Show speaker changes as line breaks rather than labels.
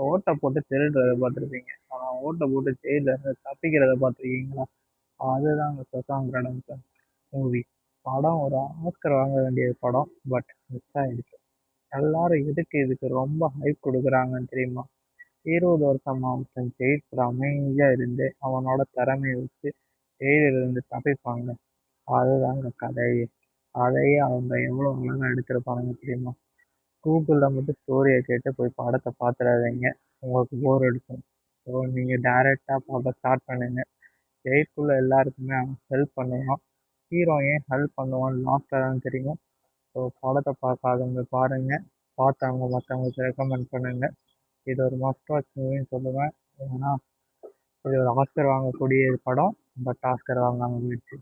ஓட்ட போட்டு திருடுறத பார்த்துருப்பீங்க. ஆனா ஓட்ட போட்டு ஜெயில்ல இருந்து தப்பிக்கிறத பார்த்துருக்கீங்களா? அதுதாங்க "சோசாங் ரெடம்ஷன்" மூவி. படம் ஒரு ஆஸ்கர் வாங்க வேண்டிய படம். பட் மிஸ் ஆயிடுச்சு. எல்லாரும் எதுக்கு இதுக்கு ரொம்ப ஹைப் குடுக்குறாங்கன்னு தெரியுமா? 20 வருஷமா ஒருத்தன் ஜெயில்ல அமைதியா இருந்து அவனோட திறமைய வச்சு ஜெயிலில் இருந்து தப்பிப்பாங்க. அதுதாங்க கதையே. அதையே அவங்க எவ்வளோ அழகா எடுத்திருப்பானுங்க தெரியுமா? கூகுள்ல மட்டும் ஸ்டோரிய கேட்டு போய் படத்த பாத்துறாதீங்க. உங்களுக்கு போர் அடிக்கும். ஸோ நீங்க டைரக்ட்டா பார்க்க ஸ்டார்ட் பண்ணுங்க. ஜெயிலுக்குள்ள எல்லாருக்குமே அவன் ஹெல்ப் பண்ணுவான். ஹீரோ ஏன் ஹெல்ப் பண்ணுவான்னு லாஸ்ட்ல தான் தெரியும். ஸோ படத்த பார்க்காதவங்க பாருங்க. பார்த்தவங்க மத்தவங்களுக்கு ரெக்கமெண்ட் பண்ணுங்க. இது ஒரு மஸ்ட் வாட்ச் மூவின்னு சொல்லுவேன். ஏன்னா இது ஒரு ஆஸ்கர் வாங்கக்கூடிய படம். பட் ஆஸ்கர் வாங்காம போயிடுச்சு.